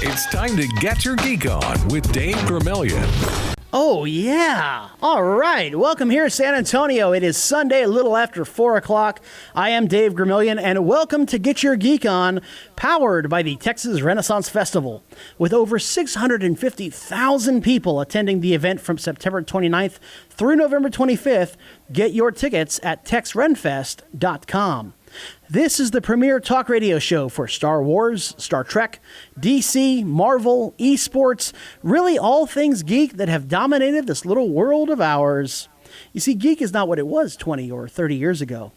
It's time to get your geek on with Dave Vermillion. Oh, yeah. All right. Welcome here, San Antonio. It is Sunday, a little after 4 o'clock. I am Dave Vermillion, and welcome to Get Your Geek On, powered by the Texas Renaissance Festival. With over 650,000 people attending the event from September 29th through November 25th, get your tickets at texrenfest.com. This is the premier talk radio show for Star Wars, Star Trek, DC, Marvel, esports, really all things geek that have dominated this little world of ours. You see, geek is not what it was 20 or 30 years ago.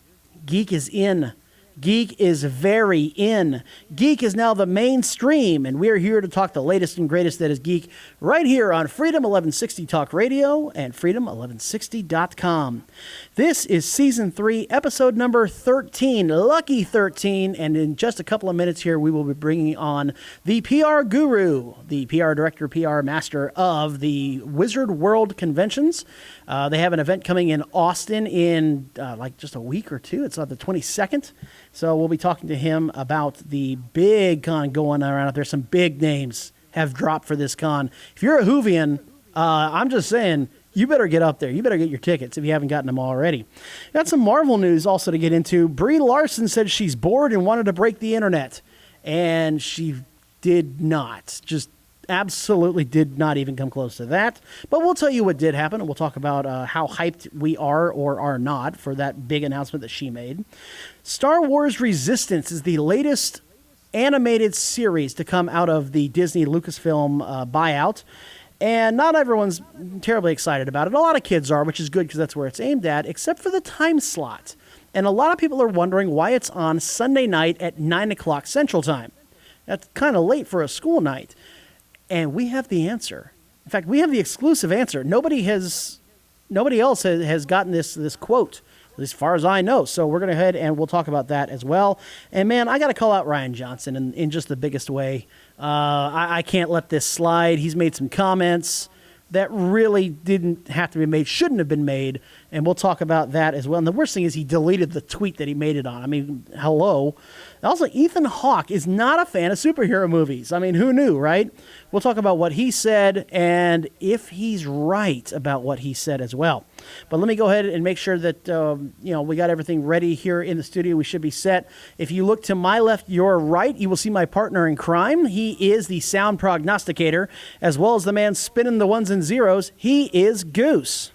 Geek is in. Geek is very in. Geek is now the mainstream, and we're here to talk the latest and greatest that is geek right here on Freedom 1160 Talk Radio and Freedom1160.com. This is Season 3, Episode number 13, Lucky 13, and in just a couple of minutes here, we will be bringing on the PR guru, the PR director, PR master of the Wizard World Conventions. They have an event coming in Austin in like just a week or two. It's on the 22nd. So we'll be talking to him about the big con going around out there. Some big names have dropped for this con. If you're a Whovian, I'm just saying, you better get up there. You better get your tickets if you haven't gotten them already. Got some Marvel news also to get into. Brie Larson said she's bored and wanted to break the internet. And she did not. Just absolutely did not even come close to that. But we'll tell you what did happen, and we'll talk about how hyped we are or are not for that big announcement that she made. Star Wars Resistance is the latest animated series to come out of the Disney Lucasfilm buyout. And not everyone's terribly excited about it. A lot of kids are, which is good because that's where it's aimed at, except for the time slot. And a lot of people are wondering why it's on Sunday night at 9 o'clock Central Time. That's kind of late for a school night. And we have the answer. In fact, we have the exclusive answer. Nobody else has gotten this quote, as far as I know. So we're going to head and we'll talk about that as well. And man, I got to call out Rian Johnson in just the biggest way. I can't let this slide. He's made some comments that really didn't have to be made, shouldn't have been made, and we'll talk about that as well. And the worst thing is he deleted the tweet that he made it on. I mean, hello. Also, Ethan Hawke is not a fan of superhero movies. I mean, who knew, right? We'll talk about what he said and if he's right about what he said as well. But let me go ahead and make sure that we got everything ready here in the studio. We should be set. If you look to my left, your right, you will see my partner in crime. He is the sound prognosticator, as well as the man spinning the ones and zeros. He is Goose.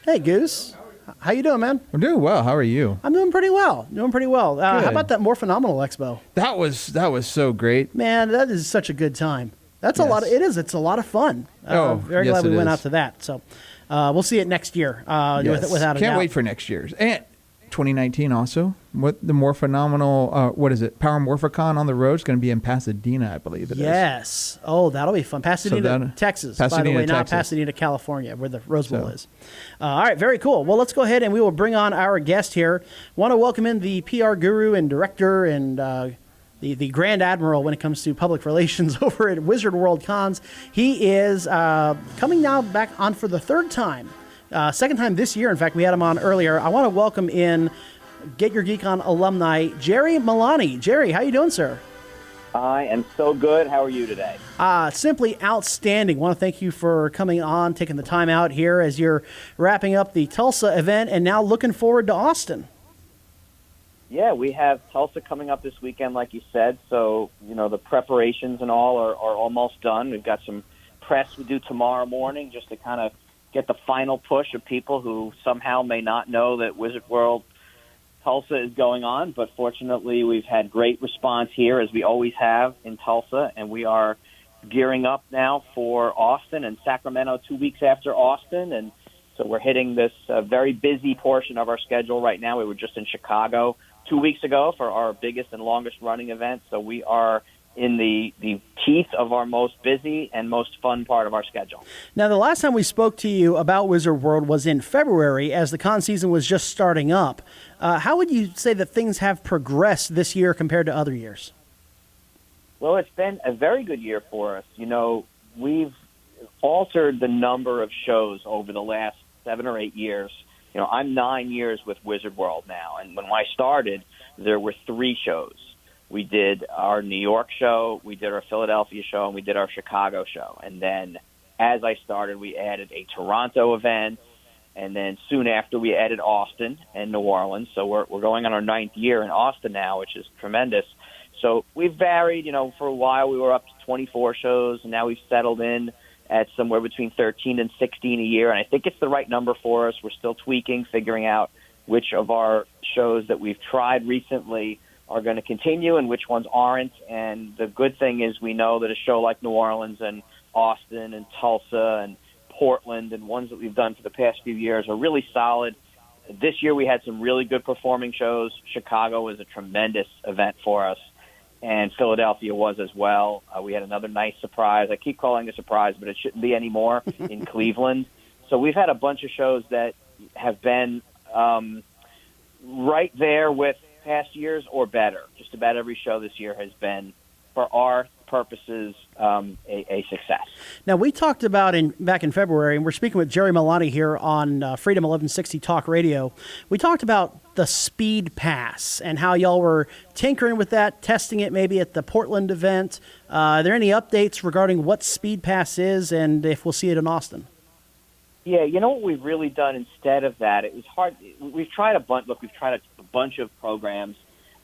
Hey, Goose. How you doing, man? I'm doing well. How are you? I'm doing pretty well. How about that More Phenomenal Expo? That was so great. Man, that is such a good time. That's Yes. a lot. It's a lot of fun. Very glad we went out to that. So we'll see it next year. Yes. Without a doubt. Can't wait for next year's. And 2019 also. What the More Phenomenal, what is it? Power Morphicon on the road is going to be in Pasadena, I believe it is. Yes. Oh, that'll be fun. Pasadena, Texas, by the way, not Texas. Pasadena, California, where the Rose Bowl is. All right, very cool. Well, let's go ahead and we will bring on our guest here. Want to welcome in the PR guru and director and the Grand Admiral when it comes to public relations over at Wizard World Cons. He is coming now back on for the third time. Second time this year. In fact, we had him on earlier. I want to welcome in Get Your Geek On alumni, Jerry Milani. Jerry, how you doing, sir? I am so good. How are you today? Simply outstanding. Want to thank you for coming on, taking the time out here as you're wrapping up the Tulsa event and now looking forward to Austin. Yeah, we have Tulsa coming up this weekend, like you said. So, the preparations and all are almost done. We've got some press we do tomorrow morning just to kind of get the final push of people who somehow may not know that Wizard World Tulsa is going on. But fortunately, we've had great response here, as we always have in Tulsa, and we are gearing up now for Austin and Sacramento 2 weeks after Austin. And so we're hitting this very busy portion of our schedule right now. We were just in Chicago 2 weeks ago for our biggest and longest running event. So we are in the teeth of our most busy and most fun part of our schedule. Now, the last time we spoke to you about Wizard World was in February as the con season was just starting up. How would you say that things have progressed this year compared to other years? Well, it's been a very good year for us. We've altered the number of shows over the last 7 or 8 years I'm 9 years with Wizard World now, and when I started, there were 3 shows. We did our New York show, we did our Philadelphia show, and we did our Chicago show. And then as I started, we added a Toronto event, and then soon after we added Austin and New Orleans. So we're going on our 9th year in Austin now, which is tremendous. So we've varied. For a while we were up to 24 shows, and now we've settled in at somewhere between 13 and 16 a year. And I think it's the right number for us. We're still tweaking, figuring out which of our shows that we've tried recently are going to continue and which ones aren't. And the good thing is we know that a show like New Orleans and Austin and Tulsa and Portland and ones that we've done for the past few years are really solid. This year we had some really good performing shows. Chicago was a tremendous event for us, and Philadelphia was as well. We had another nice surprise. I keep calling it a surprise, but it shouldn't be anymore, in Cleveland. So we've had a bunch of shows that have been right there with past years or better. Just about every show this year has been, for our purposes, a success. Now, we talked about back in February, and we're speaking with Jerry Milani here on Freedom 1160 Talk Radio. We talked about the Speed Pass and how y'all were tinkering with that, testing it maybe at the Portland event. Are there any updates regarding what Speed Pass is and if we'll see it in Austin? Yeah, what we've really done instead of that, it was hard. We've tried a bunch. Look, we've tried a bunch of programs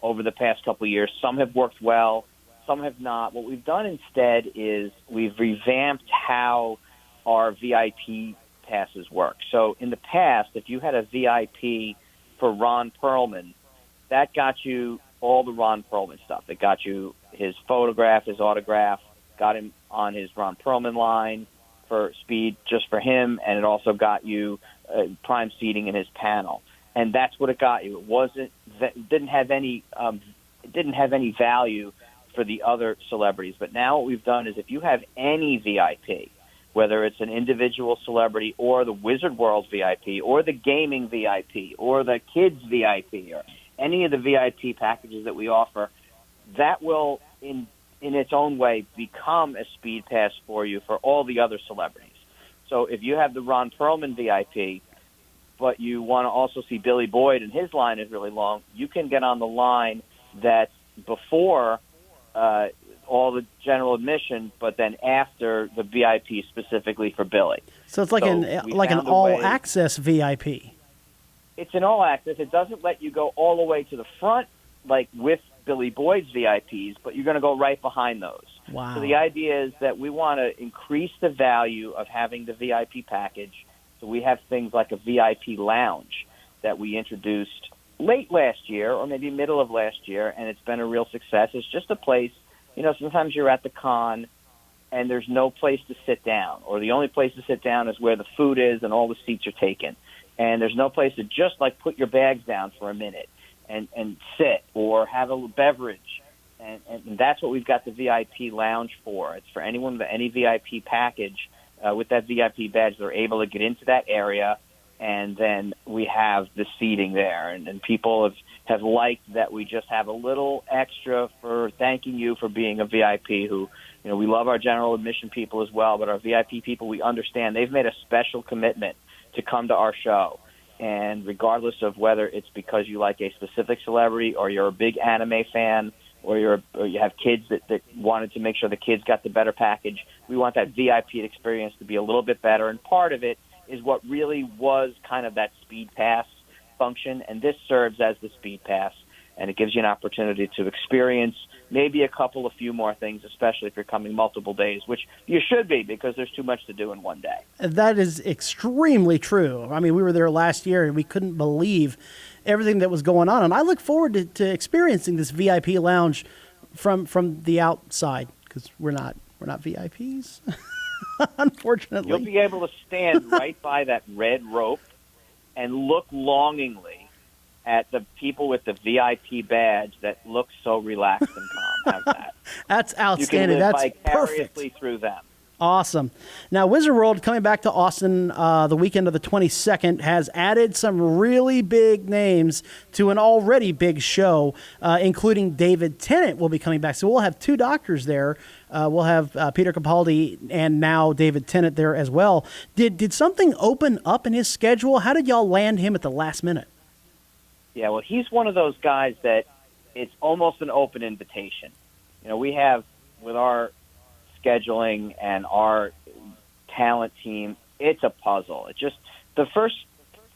over the past couple of years. Some have worked well, some have not. What we've done instead is we've revamped how our VIP passes work. So in the past, if you had a VIP for Ron Perlman, that got you all the Ron Perlman stuff. It got you his photograph, his autograph, got him on his Ron Perlman line for speed just for him, and it also got you prime seating in his panel. And that's what it got you. It didn't have any value for the other celebrities. But now what we've done is if you have any VIP, whether it's an individual celebrity or the Wizard World VIP or the gaming VIP or the kids VIP or any of the VIP packages that we offer, that will in its own way become a speed pass for you for all the other celebrities. So if you have the Ron Perlman VIP, but you want to also see Billy Boyd and his line is really long, you can get on the line that's before all the general admission, but then after the VIP specifically for Billy. So it's like an all-access VIP. It's an all-access. It doesn't let you go all the way to the front, like with Billy Boyd's VIPs, but you're going to go right behind those. Wow. So the idea is that we want to increase the value of having the VIP package. So we have things like a VIP lounge that we introduced late last year or maybe middle of last year, and it's been a real success. It's just a place, sometimes you're at the con and there's no place to sit down, or the only place to sit down is where the food is and all the seats are taken. And there's no place to just put your bags down for a minute and sit or have a beverage. And that's what we've got the VIP lounge for. It's for anyone with any VIP package with that VIP badge. They're able to get into that area, and then we have the seating there. And people have liked that we just have a little extra for thanking you for being a VIP who, we love our general admission people as well, but our VIP people, we understand they've made a special commitment to come to our show. And regardless of whether it's because you like a specific celebrity or you're a big anime fan or you have kids that wanted to make sure the kids got the better package, we want that VIP experience to be a little bit better. And part of it is what really was kind of that Speed Pass function, and this serves as the Speed Pass, and it gives you an opportunity to experience maybe a few more things, especially if you're coming multiple days, which you should be because there's too much to do in one day. That is extremely true. I mean, we were there last year, and we couldn't believe everything that was going on, and I look forward to experiencing this VIP lounge from the outside because we're not VIPs. Unfortunately. You'll be able to stand right by that red rope and look longingly at the people with the VIP badge that look so relaxed and calm. How's that? That's outstanding. You can live That's vicariously perfect through them. Awesome. Now, Wizard World, coming back to Austin the weekend of the 22nd, has added some really big names to an already big show, including David Tennant will be coming back. So we'll have two doctors there. We'll have Peter Capaldi and now David Tennant there as well. Did something open up in his schedule? How did y'all land him at the last minute? Yeah, well, he's one of those guys that it's almost an open invitation. We have, with our scheduling and our talent team, it's a puzzle. The first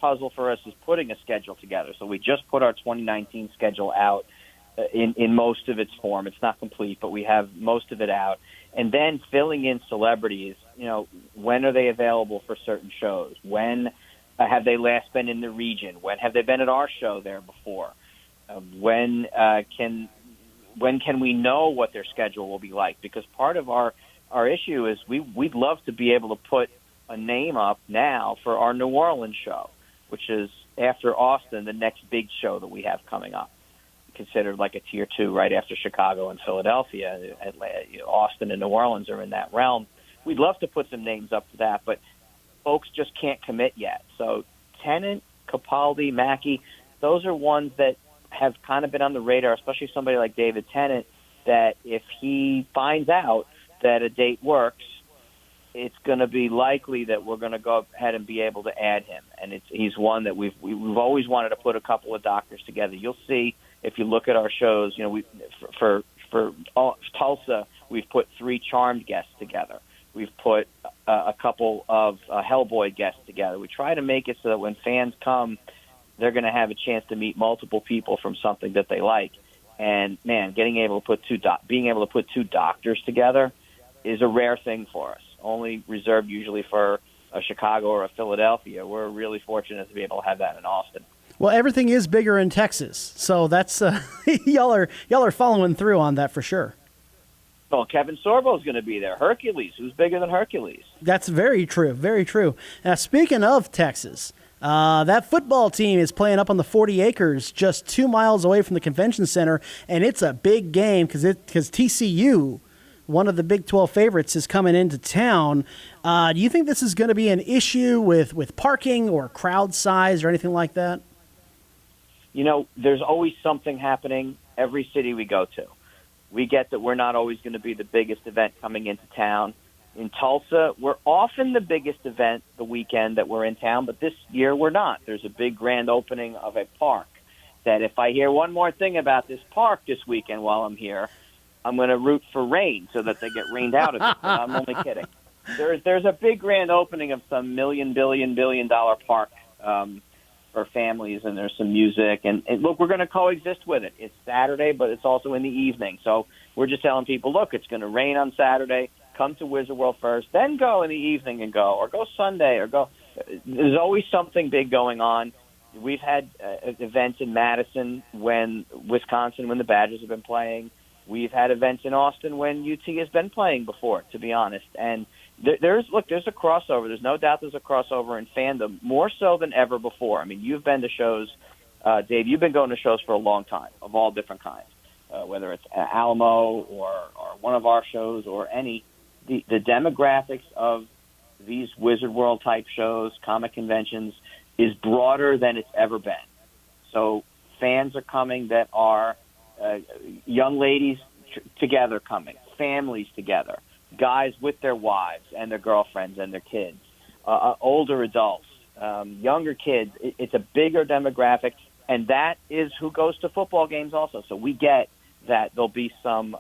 puzzle for us is putting a schedule together. So we just put our 2019 schedule out in most of its form. It's not complete, but we have most of it out. And then filling in celebrities, when are they available for certain shows? When have they last been in the region? When have they been at our show there before? When can we know what their schedule will be like? Because part of our issue is we'd love to be able to put a name up now for our New Orleans show, which is after Austin, the next big show that we have coming up, considered like a tier 2 right after Chicago and Philadelphia. Austin and New Orleans are in that realm. We'd love to put some names up for that, but folks just can't commit yet. So Tennant, Capaldi, Mackey, those are ones that have kind of been on the radar, especially somebody like David Tennant, that if he finds out that a date works, it's going to be likely that we're going to go ahead and be able to add him. And he's one that we've always wanted to put a couple of doctors together. You'll see if you look at our shows, for Tulsa, we've put 3 Charmed guests together. We've put a couple of Hellboy guests together. We try to make it so that when fans come, they're going to have a chance to meet multiple people from something that they like. And man, being able to put 2 doctors together is a rare thing for us. Only reserved usually for a Chicago or a Philadelphia. We're really fortunate to be able to have that in Austin. Well, everything is bigger in Texas, so that's y'all are following through on that for sure. Well, Kevin Sorbo's going to be there. Hercules, who's bigger than Hercules? That's very true, very true. Now, speaking of Texas, that football team is playing up on the 40 acres just 2 miles away from the convention center, and it's a big game because TCU, one of the Big 12 favorites, is coming into town. Do you think this is going to be an issue with parking or crowd size or anything like that? There's always something happening every city we go to. We get that we're not always going to be the biggest event coming into town. In Tulsa, we're often the biggest event the weekend that we're in town, but this year we're not. There's a big grand opening of a park that if I hear one more thing about this park this weekend while I'm here, I'm going to root for rain so that they get rained out of it. But I'm only kidding. There's a big grand opening of some billion dollar park for families, and there's some music. And look, we're going to coexist with it. It's Saturday, but it's also in the evening. So we're just telling people, look, it's going to rain on Saturday. Come to Wizard World first, then go in the evening and go, or go Sunday, or go. There's always something big going on. We've had events in Madison Wisconsin, when the Badgers have been playing. We've had events in Austin when UT has been playing before, to be honest. And there's a crossover. There's no doubt there's a crossover in fandom, more so than ever before. I mean, you've been to shows, Dave, you've been going to shows for a long time, of all different kinds, whether it's Alamo or one of our shows or any. The demographics of these Wizard World type shows, comic conventions, is broader than it's ever been. So fans are coming that are young ladies together coming, families together, guys with their wives and their girlfriends and their kids, older adults, younger kids. It's a bigger demographic, and that is who goes to football games also. So we get that there'll be some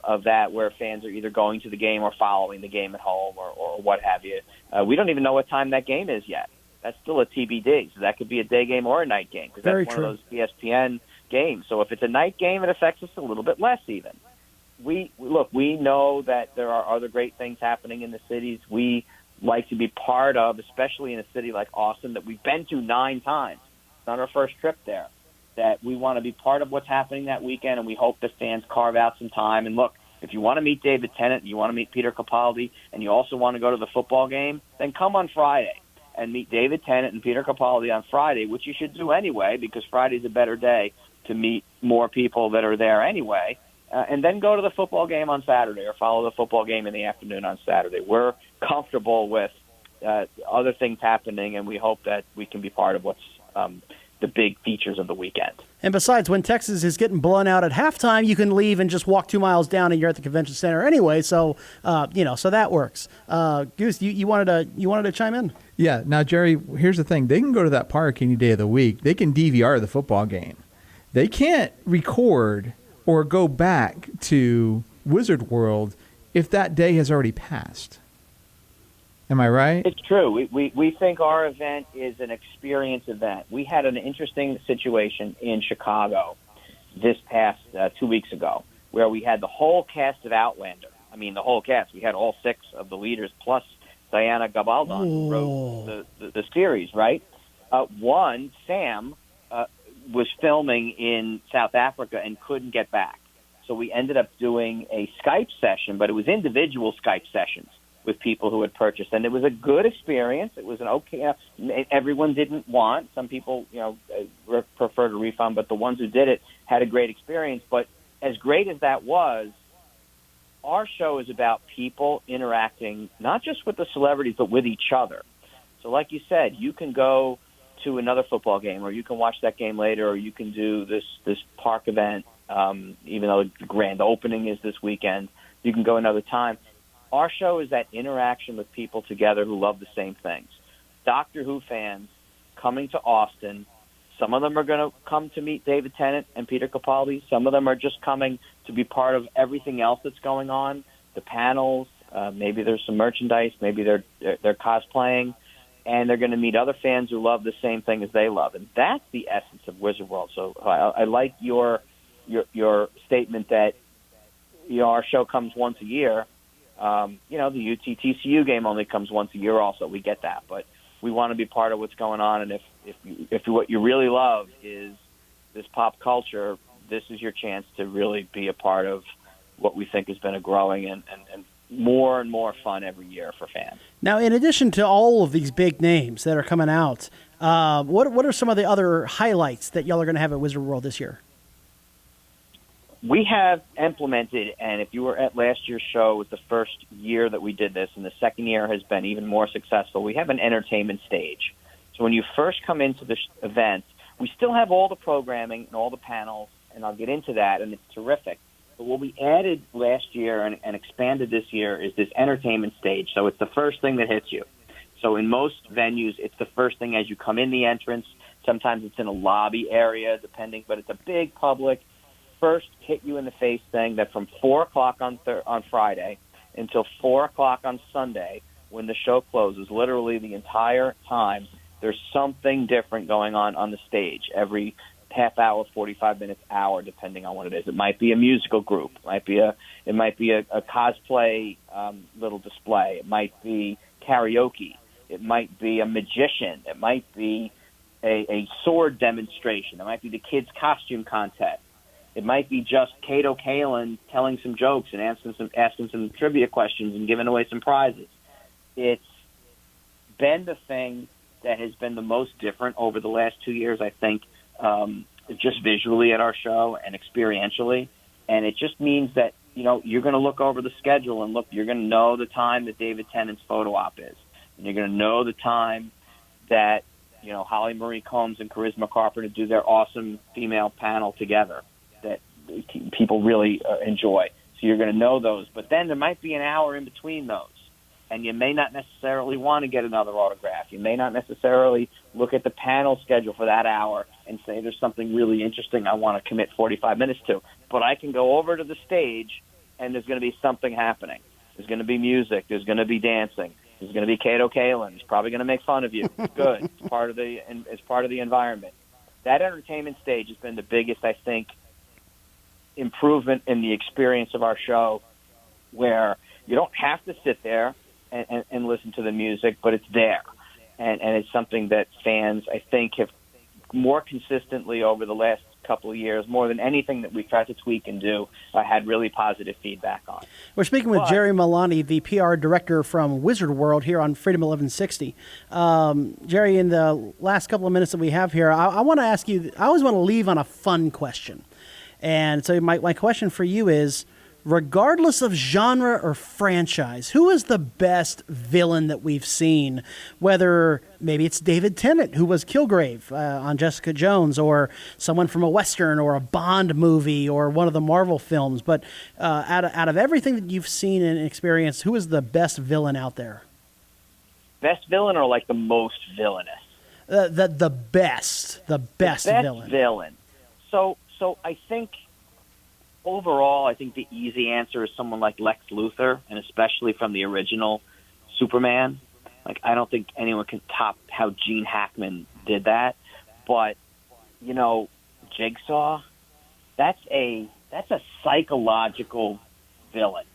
of that where fans are either going to the game or following the game at home or what have you. We don't even know what time that game is yet. That's still a TBD. So that could be a day game or a night game because that's one of those ESPN games. So if it's a night game, it affects us a little bit less even. We know that there are other great things happening in the cities we like to be part of, especially in a city like Austin that we've been to 9 times. It's not our first trip there. That we want to be part of what's happening that weekend, and we hope the fans carve out some time. And look, if you want to meet David Tennant, you want to meet Peter Capaldi, and you also want to go to the football game, then come on Friday and meet David Tennant and Peter Capaldi on Friday, which you should do anyway because Friday's a better day to meet more people that are there anyway. and then go to the football game on Saturday or follow the football game in the afternoon on Saturday. We're comfortable with other things happening, and we hope that we can be part of what's the big features of the weekend. And besides, when Texas is getting blown out at halftime, you can leave and just walk 2 miles down, and you're at the convention center anyway. So, so that works. Goose, you wanted to chime in? Yeah. Now, Jerry, here's the thing: they can go to that park any day of the week. They can DVR the football game. They can't record or go back to Wizard World if that day has already passed. Am I right? It's true. We think our event is an experience event. We had an interesting situation in Chicago this past 2 weeks ago where we had the whole cast of Outlander. I mean, the whole cast. We had all 6 of the leaders plus Diana Gabaldon, who wrote the series, right? Sam, was filming in South Africa and couldn't get back. So we ended up doing a Skype session, but it was individual Skype sessions with people who had purchased. And it was a good experience. It was an okay, everyone didn't want. Some people, preferred a refund, but the ones who did it had a great experience. But as great as that was, our show is about people interacting, not just with the celebrities, but with each other. So like you said, you can go to another football game, or you can watch that game later, or you can do this park event, even though the grand opening is this weekend. You can go another time. Our show is that interaction with people together who love the same things. Doctor Who fans coming to Austin. Some of them are going to come to meet David Tennant and Peter Capaldi. Some of them are just coming to be part of everything else that's going on, the panels. Maybe there's some merchandise. Maybe they're cosplaying. And they're going to meet other fans who love the same thing as they love. And that's the essence of Wizard World. So I like your statement that our show comes once a year. The UT-TCU game only comes once a year also. We get that. But we want to be part of what's going on. And if what you really love is this pop culture, this is your chance to really be a part of what we think has been a growing and more and more fun every year for fans. Now, in addition to all of these big names that are coming out, what are some of the other highlights that y'all are going to have at Wizard World this year? We have implemented, and if you were at last year's show, it was the first year that we did this, and the second year has been even more successful. We have an entertainment stage. So when you first come into the event, we still have all the programming and all the panels, and I'll get into that, and it's terrific. But what we added last year and expanded this year is this entertainment stage. So it's the first thing that hits you. So in most venues, it's the first thing as you come in the entrance. Sometimes it's in a lobby area, depending, but it's a big public first hit you in the face thing that from 4 o'clock on Friday until 4 o'clock on Sunday, when the show closes, literally the entire time, there's something different going on the stage every half hour, 45 minutes, hour, depending on what it is. It might be a musical group. It might be a cosplay little display. It might be karaoke. It might be a magician. It might be a sword demonstration. It might be the kids' costume contest. It might be just Kato Kalin telling some jokes and asking some trivia questions and giving away some prizes. It's been the thing that has been the most different over the last 2 years, I think, just visually at our show and experientially. And it just means that, you're going to look over the schedule and you're going to know the time that David Tennant's photo op is. And you're going to know the time that, Holly Marie Combs and Charisma Carpenter do their awesome female panel together that people really enjoy. So you're going to know those. But then there might be an hour in between those. And you may not necessarily want to get another autograph. You may not necessarily look at the panel schedule for that hour and say there's something really interesting I want to commit 45 minutes to. But I can go over to the stage, and there's going to be something happening. There's going to be music. There's going to be dancing. There's going to be Kato Kalin. He's probably going to make fun of you. It's good. It's part of the environment. That entertainment stage has been the biggest, I think, improvement in the experience of our show, where you don't have to sit there and listen to the music, but it's there. And it's something that fans, I think, have more consistently over the last couple of years, more than anything that we've tried to tweak and do, had really positive feedback on. We're speaking with Jerry Milani, the PR director from Wizard World here on Freedom 1160. Jerry, in the last couple of minutes that we have here, I want to ask you, I always want to leave on a fun question. And so my question for you is, regardless of genre or franchise, who is the best villain that we've seen? Whether maybe it's David Tennant, who was Kilgrave on Jessica Jones, or someone from a Western or a Bond movie or one of the Marvel films. But out of everything that you've seen and experienced, who is the best villain out there? Best villain or like the most villainous? The best villain. So I think overall, I think the easy answer is someone like Lex Luthor, and especially from the original Superman. Like, I don't think anyone can top how Gene Hackman did that. But, Jigsaw, that's a psychological villain,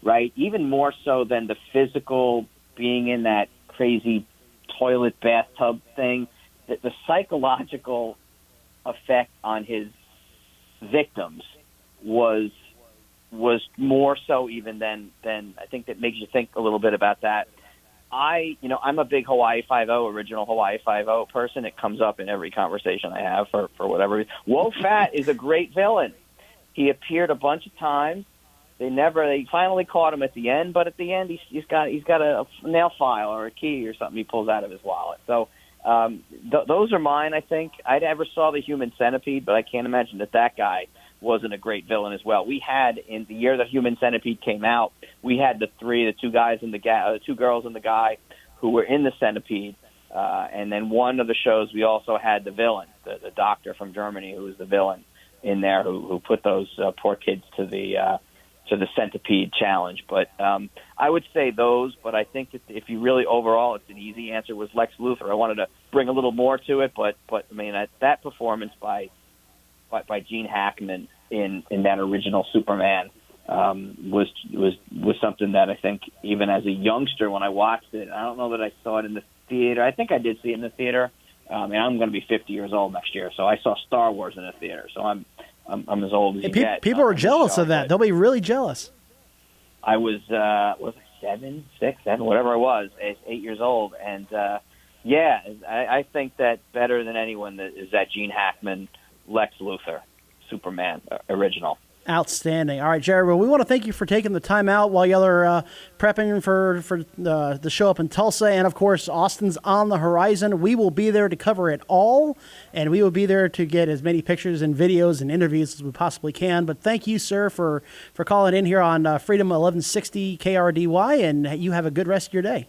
right? Even more so than the physical being in that crazy toilet bathtub thing. The psychological effect on his victims was more so even than I think that makes you think a little bit about that. I'm a big Hawaii 5-0, original Hawaii 5-0 person. It comes up in every conversation I have for whatever reason. Wo Fat is a great villain. He appeared a bunch of times. They finally caught him at the end, but at the end he's got a nail file or a key or something he pulls out of his wallet. So those are mine, I think. I never saw the Human Centipede, but I can't imagine that guy wasn't a great villain as well. We had, in the year the Human Centipede came out, we had the two guys and the two girls and the guy who were in the Centipede, and then one of the shows we also had the villain, the doctor from Germany who was the villain in there who put those poor kids to the Centipede challenge. But I would say those, but I think that if you really overall, it's an easy answer was Lex Luthor. I wanted to bring a little more to it, but I mean that performance by Gene Hackman in that original Superman was something that I think even as a youngster when I watched it, I don't know that I saw it in the theater. I think I did see it in the theater, and I'm going to be 50 years old next year, so I saw Star Wars in the theater. So I'm as old as you get. People are jealous of that. They'll be really jealous. I was I 7, 6, 7, whatever I was, 8 years old, and I think that better than anyone is that Gene Hackman, Lex Luthor, Superman original. Outstanding. All right, Jerry, well, we want to thank you for taking the time out while y'all are prepping for the show up in Tulsa. And, of course, Austin's on the horizon. We will be there to cover it all, and we will be there to get as many pictures and videos and interviews as we possibly can. But thank you, sir, for calling in here on Freedom 1160 KRDY, and you have a good rest of your day.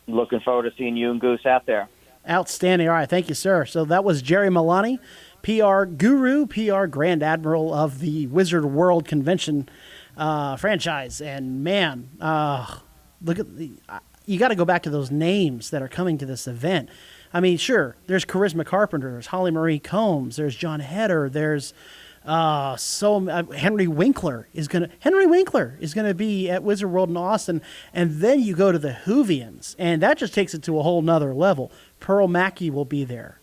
Looking forward to seeing you and Goose out there. Outstanding. All right, thank you, sir. So that was Jerry Milani, PR guru, PR Grand Admiral of the Wizard World Convention franchise. And man, look at you got to go back to those names that are coming to this event. I mean, sure, there's Charisma Carpenter, there's Holly Marie Combs, there's John Heder, there's Henry Winkler is gonna be at Wizard World in Austin, and then you go to the Whovians, and that just takes it to a whole nother level. Pearl Mackie will be there.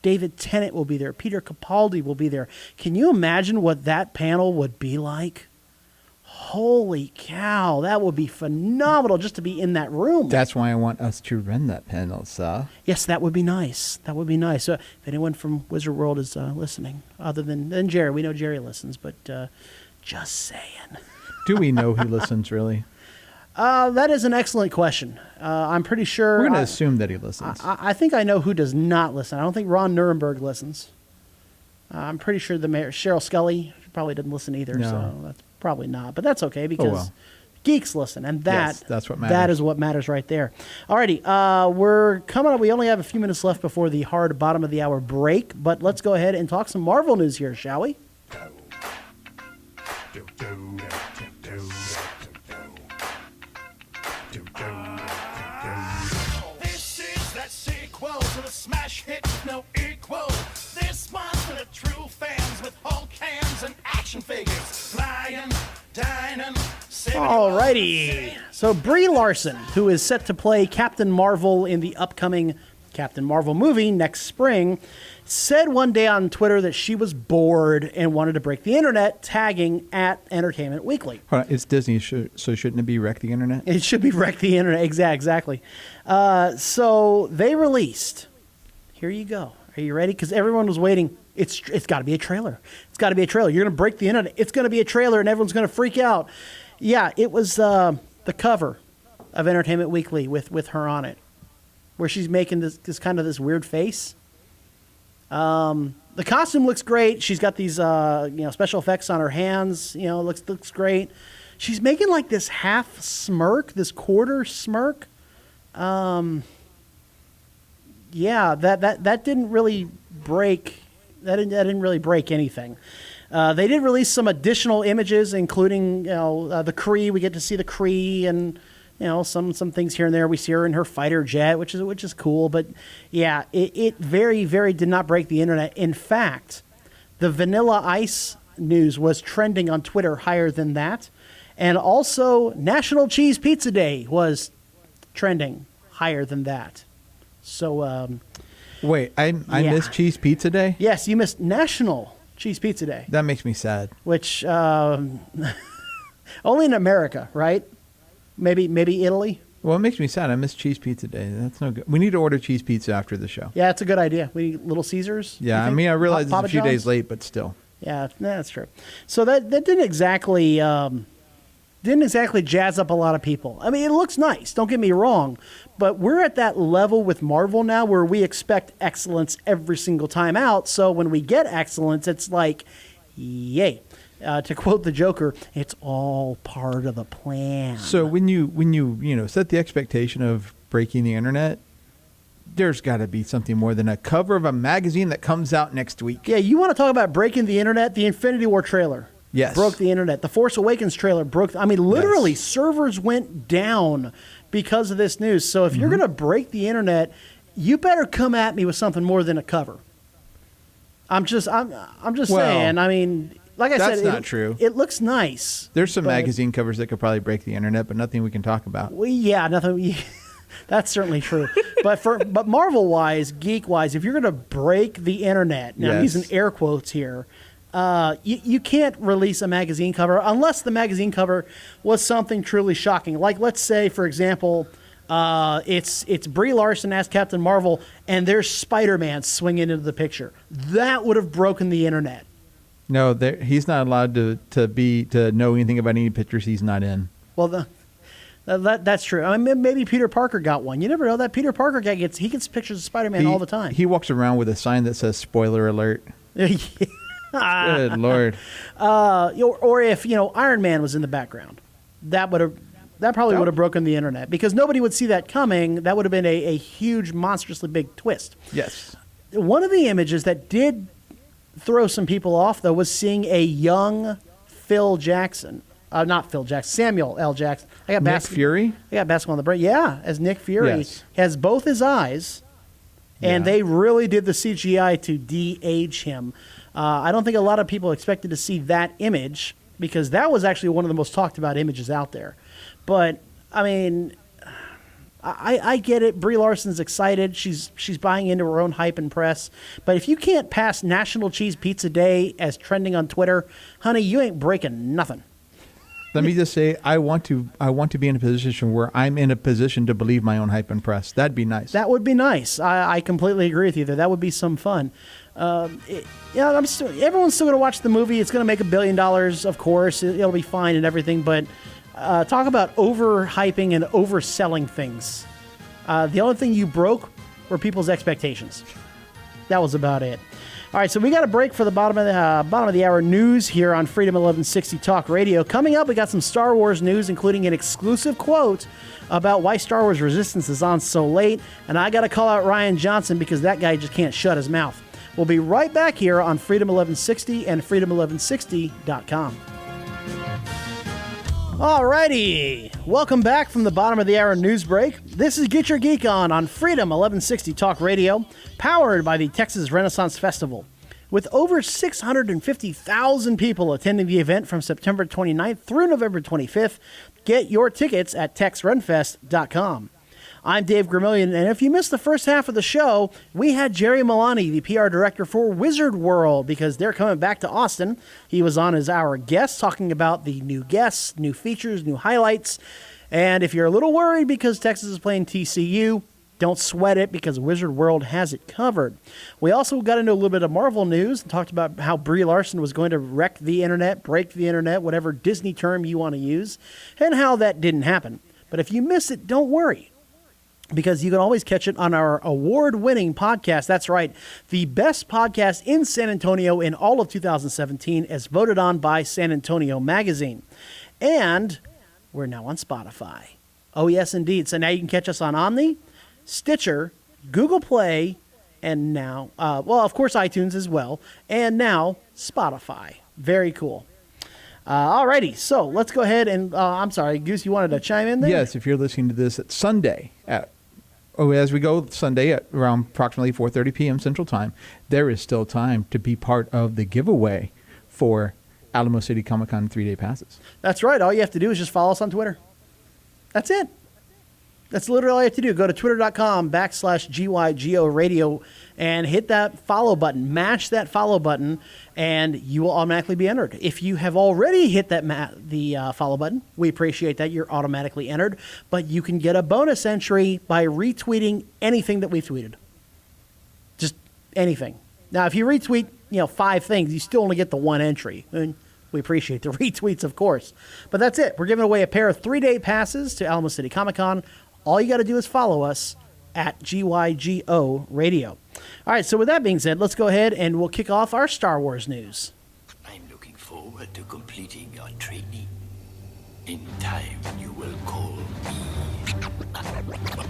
David Tennant will be there. Peter Capaldi will be there. Can you imagine what that panel would be like? Holy cow, that would be phenomenal just to be in that room. That's why I want us to run that panel, sir. Yes, that would be nice. That would be nice. So if anyone from Wizard World is listening, other than Jerry, we know Jerry listens, but just saying. Do we know who listens, really? That is an excellent question. I'm pretty sure. We're going to assume that he listens. I think I know who does not listen. I don't think Ron Nuremberg listens. I'm pretty sure the mayor, Cheryl Scully, probably didn't listen either. No. So that's probably not. But that's okay because geeks listen, and that's what matters. That is what matters right there. Alrighty, we're coming up. We only have a few minutes left before the hard bottom of the hour break, but let's go ahead and talk some Marvel news here, shall we? This is that sequel to the smash hit No Equal. This one's for the true fans with Hulk hands and action figures. Flying, dining, Alrighty. So Brie Larson, who is set to play Captain Marvel in the upcoming Captain Marvel movie next spring, said one day on Twitter that she was bored and wanted to break the internet, tagging at Entertainment Weekly. Hold on, it's Disney, so shouldn't it be Wreck the Internet? It should be Wreck the Internet, exactly. So they released, Here you go. Are you ready? Because everyone was waiting. It's got to be a trailer. It's got to be a trailer. You're going to break the internet. It's going to be a trailer, and everyone's going to freak out. Yeah, it was the cover of Entertainment Weekly with her on it, where she's making this kind of this weird face. The costume looks great. She's got these special effects on her hands. Looks great. She's making like this half smirk, this quarter smirk. Yeah, that didn't really break. That didn't really break anything. They did release some additional images, including the Kree. We get to see the Kree, and some things here and there. We see her in her fighter jet, which is cool. But yeah, it very, very did not break the internet. In fact, the Vanilla Ice news was trending on Twitter higher than that, and also National Cheese Pizza Day was trending higher than that. So, wait, I missed Cheese Pizza Day? Yes, you missed National Cheese Pizza Day. That makes me sad. Which, only in America, right? Maybe Italy? Well, it makes me sad. I missed Cheese Pizza Day. That's no good. We need to order cheese pizza after the show. Yeah, it's a good idea. We need Little Caesars. Yeah, I mean, I realize it's a few days late, but still. Yeah, that's true. So that didn't exactly jazz up a lot of people. I mean, it looks nice, don't get me wrong, but we're at that level with Marvel now where we expect excellence every single time out. So when we get excellence, it's like, yay. To quote the Joker, it's all part of the plan. So when you set the expectation of breaking the internet, there's got to be something more than a cover of a magazine that comes out next week. Yeah, you want to talk about breaking the internet? The Infinity War trailer. Yes. Broke the internet. The Force Awakens trailer broke. Literally, yes. Servers went down because of this news. So if you're going to break the internet, you better come at me with something more than a cover. I'm just saying. I mean, like I said, that's not true. It looks nice. There's some magazine covers that could probably break the internet, but nothing we can talk about. Nothing. That's certainly true. but Marvel-wise, geek-wise, if you're going to break the internet, now I'm using air quotes here, you can't release a magazine cover unless the magazine cover was something truly shocking. Like, let's say, for example, it's Brie Larson as Captain Marvel, and there's Spider-Man swinging into the picture. That would have broken the internet. No, he's not allowed to know anything about any pictures he's not in. Well, that's true. I mean, maybe Peter Parker got one. You never know. That Peter Parker guy gets pictures of Spider-Man all the time. He walks around with a sign that says "Spoiler Alert." Good Lord. Or if Iron Man was in the background, that probably would have broken the internet because nobody would see that coming. That would have been a huge, monstrously big twist. Yes. One of the images that did throw some people off, though, was seeing a young Phil Jackson. Not Phil Jackson, Samuel L. Jackson. Nick Fury? I got basketball on the brain. Yeah, as Nick Fury. Yes. Has both his eyes, and they really did the CGI to de-age him. I don't think a lot of people expected to see that image because that was actually one of the most talked about images out there. But, I mean, I get it. Brie Larson's excited. She's buying into her own hype and press. But if you can't pass National Cheese Pizza Day as trending on Twitter, honey, you ain't breaking nothing. Let me just say, I want to be in a position where I'm in a position to believe my own hype and press. That'd be nice. That would be nice. I completely agree with you there. That would be some fun. Everyone's still going to watch the movie. It's going to make $1 billion, of course. It'll be fine and everything. But talk about overhyping and overselling things. The only thing you broke were people's expectations. That was about it. All right, so we got a break for the bottom of the hour news here on Freedom 1160 Talk Radio. Coming up, we got some Star Wars news, including an exclusive quote about why Star Wars Resistance is on so late. And I got to call out Rian Johnson because that guy just can't shut his mouth. We'll be right back here on Freedom 1160 and freedom1160.com. All righty, welcome back from the bottom of the hour news break. This is Get Your Geek On Freedom 1160 Talk Radio, powered by the Texas Renaissance Festival. With over 650,000 people attending the event from September 29th through November 25th, get your tickets at texrenfest.com. I'm Dave Gramillion, and if you missed the first half of the show, we had Jerry Milani, the PR director for Wizard World, because they're coming back to Austin. He was on as our guest, talking about the new guests, new features, new highlights. And if you're a little worried because Texas is playing TCU, Don't sweat it because Wizard World has it covered. We also got into a little bit of Marvel news and talked about how Brie Larson was going to wreck the internet, break the internet, whatever Disney term you want to use, and how that didn't happen. But if you miss it, don't worry, because you can always catch it on our award-winning podcast. That's right, the best podcast in San Antonio in all of 2017, as voted on by San Antonio Magazine. And we're now on Spotify. Oh, yes, indeed. So now you can catch us on Omni, Stitcher, Google Play, and now, of course, iTunes as well, and now Spotify. Very cool. Alrighty, so let's go ahead and, I'm sorry, Goose, you wanted to chime in there? Yes, if you're listening to this at Sunday, as we go Sunday at around approximately 4:30 p.m. Central Time, there is still time to be part of the giveaway for Alamo City Comic Con 3-day passes. That's right. All you have to do is just follow us on Twitter. That's it. That's literally all you have to do. Go to twitter.com/GYGO radio and hit that follow button. Mash that follow button, and you will automatically be entered. If you have already hit that the follow button, we appreciate that. You're automatically entered. But you can get a bonus entry by retweeting anything that we've tweeted. Just anything. Now, if you retweet 5 things, you still only get the 1 entry. And we appreciate the retweets, of course. But that's it. We're giving away a pair of 3-day passes to Alamo City Comic Con. All you got to do is follow us at GYGO Radio. All right, so with that being said, let's go ahead and we'll kick off our Star Wars news. I'm looking forward to completing your training. In time, you will call me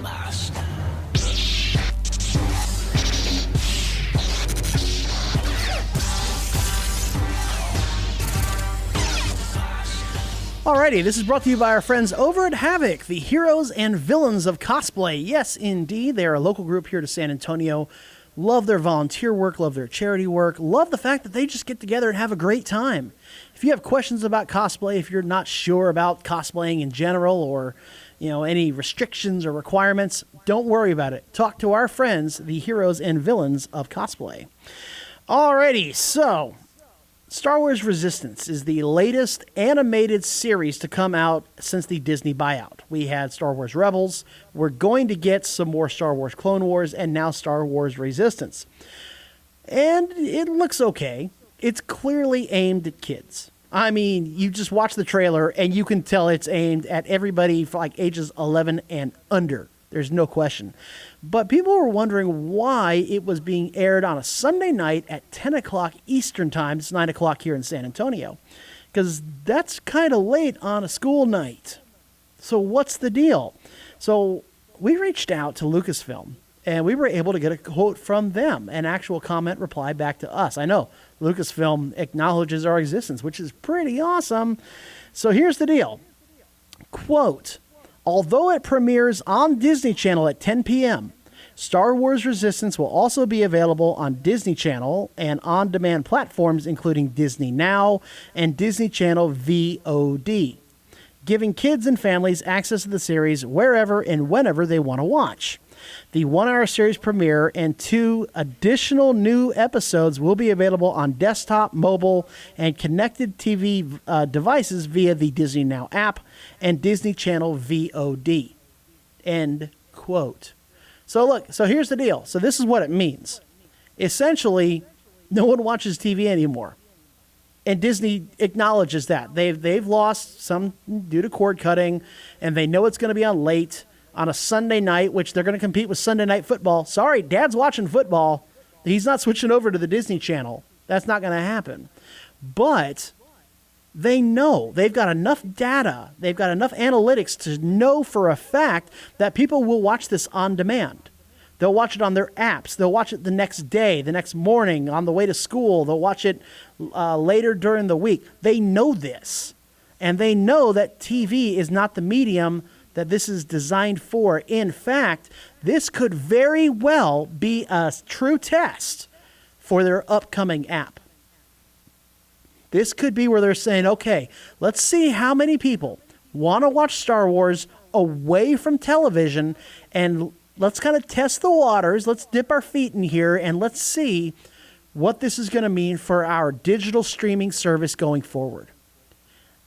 Master. Alrighty, this is brought to you by our friends over at Havoc, the heroes and villains of cosplay. Yes, indeed, they are a local group here to San Antonio. Love their volunteer work, love their charity work, love the fact that they just get together and have a great time. If you have questions about cosplay, if you're not sure about cosplaying in general or any restrictions or requirements, don't worry about it. Talk to our friends, the heroes and villains of cosplay. Alrighty, so Star Wars Resistance is the latest animated series to come out since the Disney buyout. We had Star Wars Rebels, we're going to get some more Star Wars Clone Wars, and now Star Wars Resistance. And it looks okay. It's clearly aimed at kids. I mean, you just watch the trailer and you can tell it's aimed at everybody for like ages 11 and under. There's no question. But people were wondering why it was being aired on a Sunday night at 10 o'clock Eastern Time. It's 9 o'clock here in San Antonio. Because that's kind of late on a school night. So what's the deal? So we reached out to Lucasfilm, and we were able to get a quote from them, an actual comment reply back to us. I know Lucasfilm acknowledges our existence, which is pretty awesome. So here's the deal. Quote, although it premieres on Disney Channel at 10 p.m., Star Wars Resistance will also be available on Disney Channel and on-demand platforms including Disney Now and Disney Channel VOD, giving kids and families access to the series wherever and whenever they want to watch. The 1-hour series premiere and 2 additional new episodes will be available on desktop, mobile, and connected TV devices via the Disney Now app and Disney Channel VOD. End quote. So here's the deal. So this is what it means. Essentially, no one watches TV anymore. And Disney acknowledges that. They've lost some due to cord cutting, and they know it's going to be on late on a Sunday night, which they're going to compete with Sunday Night Football. Sorry, Dad's watching football. He's not switching over to the Disney Channel. That's not going to happen. But they know. They've got enough data. They've got enough analytics to know for a fact that people will watch this on demand. They'll watch it on their apps. They'll watch it the next day, the next morning, on the way to school. They'll watch it later during the week. They know this. And they know that TV is not the medium that this is designed for. In fact, this could very well be a true test for their upcoming app. This could be where they're saying, okay, let's see how many people want to watch Star Wars away from television, and let's kind of test the waters. Let's dip our feet in here, and let's see what this is going to mean for our digital streaming service going forward.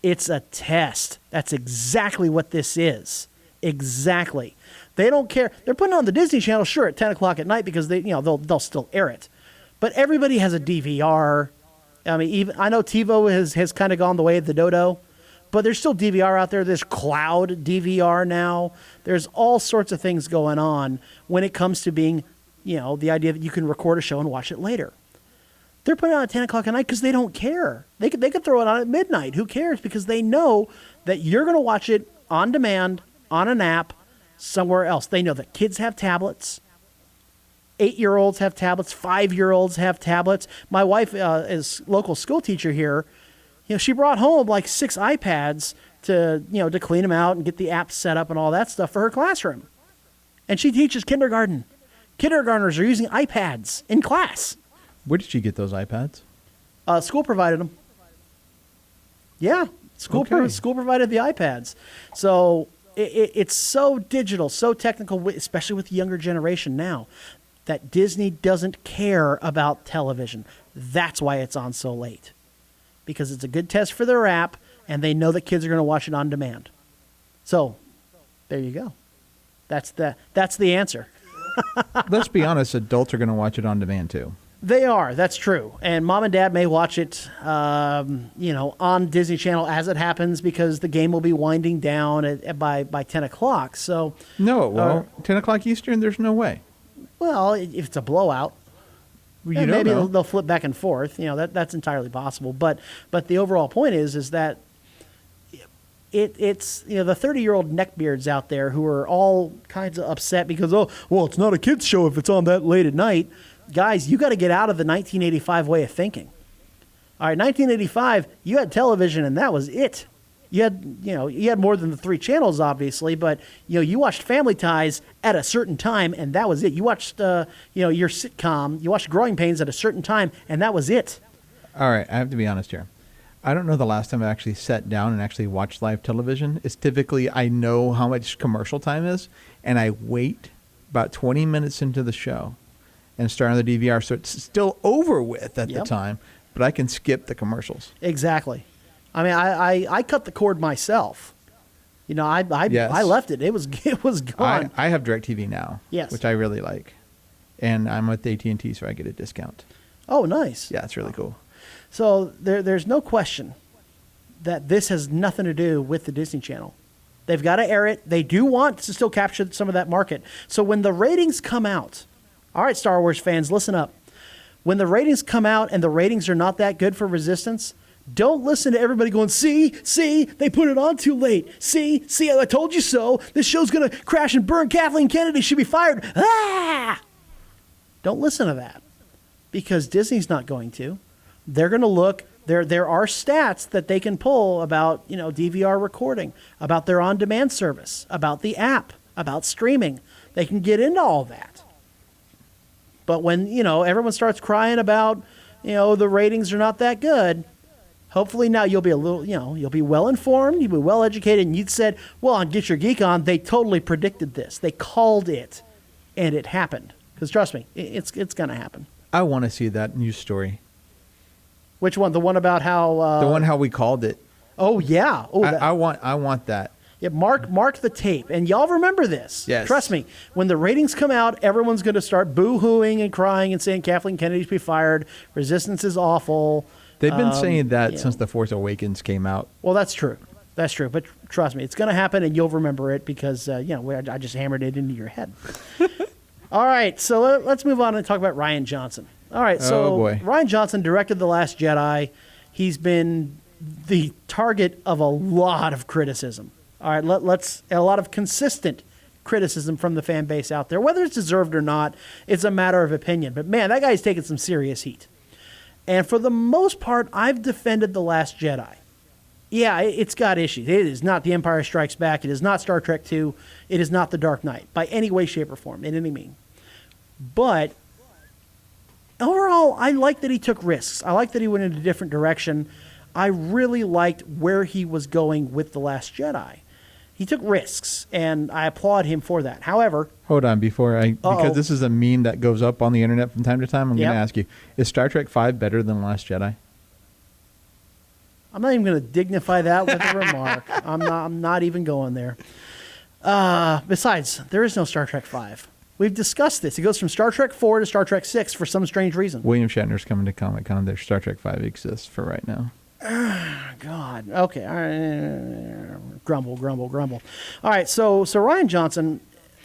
It's a test. That's exactly what this is. Exactly. They don't care. They're putting it on the Disney Channel, sure, at 10 o'clock at night because they'll still air it. But everybody has a DVR. I mean, I know TiVo has kind of gone the way of the dodo, but there's still DVR out there. There's cloud DVR now. There's all sorts of things going on when it comes to being, the idea that you can record a show and watch it later. They're putting it on at 10 o'clock at night because they don't care. They could throw it on at midnight. Who cares? Because they know that you're going to watch it on demand, on an app, somewhere else. They know that kids have tablets. 8-year-olds have tablets. 5-year-olds have tablets. My wife is local school teacher here. She brought home like 6 iPads to clean them out and get the apps set up and all that stuff for her classroom. And she teaches kindergarten. Kindergartners are using iPads in class. Where did you get those iPads? School provided them. Yeah, school provided the iPads. So it's so digital, so technical, especially with the younger generation now, that Disney doesn't care about television. That's why it's on so late. Because it's a good test for their app, and they know that kids are going to watch it on demand. So, there you go. That's the answer. Let's be honest, adults are going to watch it on demand too. They are. That's true. And mom and dad may watch it, on Disney Channel as it happens because the game will be winding down by 10 o'clock. So no, it won't. 10 o'clock Eastern, there's no way. Well, if it's a blowout, maybe they'll flip back and forth. That's entirely possible. But the overall point is that it's the 30-year-old neckbeards out there who are all kinds of upset because it's not a kids show if it's on that late at night. Guys, you got to get out of the 1985 way of thinking. All right, 1985, you had television and that was it. You had more than the 3 channels, obviously, but you watched Family Ties at a certain time and that was it. You watched your sitcom, you watched Growing Pains at a certain time and that was it. All right, I have to be honest here. I don't know the last time I actually sat down and actually watched live television. It's typically I know how much commercial time is and I wait about 20 minutes into the show and start on the DVR, so it's still over with at the time, but I can skip the commercials. Exactly. I mean, I cut the cord myself. I left it. It was gone. I have DirecTV now, which I really like, and I'm with AT&T, so I get a discount. Oh, nice. Yeah, it's really cool. So there's no question that this has nothing to do with the Disney Channel. They've got to air it. They do want to still capture some of that market. So when the ratings come out, all right, Star Wars fans, listen up. When the ratings come out and the ratings are not that good for Resistance, don't listen to everybody going, see, they put it on too late. See, I told you so. This show's going to crash and burn. Kathleen Kennedy should be fired. Ah! Don't listen to that because Disney's not going to. They're going to look. There are stats that they can pull about, DVR recording, about their on-demand service, about the app, about streaming. They can get into all that. But when, everyone starts crying about, the ratings are not that good, hopefully now you'll be you'll be well informed, you'll be well educated, and you'd said, well, on Get Your Geek On, they totally predicted this. They called it, and it happened. Because trust me, it's going to happen. I want to see that news story. Which one? The one about how... the one how we called it. Oh, yeah. Oh, I want that. Yeah, mark the tape. And y'all remember this. Yes. Trust me. When the ratings come out, everyone's going to start boo-hooing and crying and saying Kathleen Kennedy should be fired. Resistance is awful. They've been saying that since The Force Awakens came out. Well, that's true. That's true. But trust me, it's going to happen and you'll remember it because, I just hammered it into your head. All right, so let's move on and talk about Rian Johnson. All right, so Rian Johnson directed The Last Jedi. He's been the target of a lot of criticism. All right, a lot of consistent criticism from the fan base out there. Whether it's deserved or not, it's a matter of opinion. But man, that guy's taking some serious heat. And for the most part, I've defended The Last Jedi. Yeah, it's got issues. It is not The Empire Strikes Back. It is not Star Trek II. It is not The Dark Knight by any way, shape, or form, in any mean. But overall, I like that he took risks. I like that he went in a different direction. I really liked where he was going with The Last Jedi. He took risks, and I applaud him for that. However... Hold on, because this is a meme that goes up on the internet from time to time, I'm going to ask you, is Star Trek V better than The Last Jedi? I'm not even going to dignify that with a remark. I'm not even going there. Besides, there is no Star Trek 5. We've discussed this. It goes from Star Trek 4 to Star Trek 6 for some strange reason. William Shatner's coming to Comic-Con. Their Star Trek 5 exists for right now. God. Okay. All right. Grumble, grumble, grumble. All right. So Rian Johnson,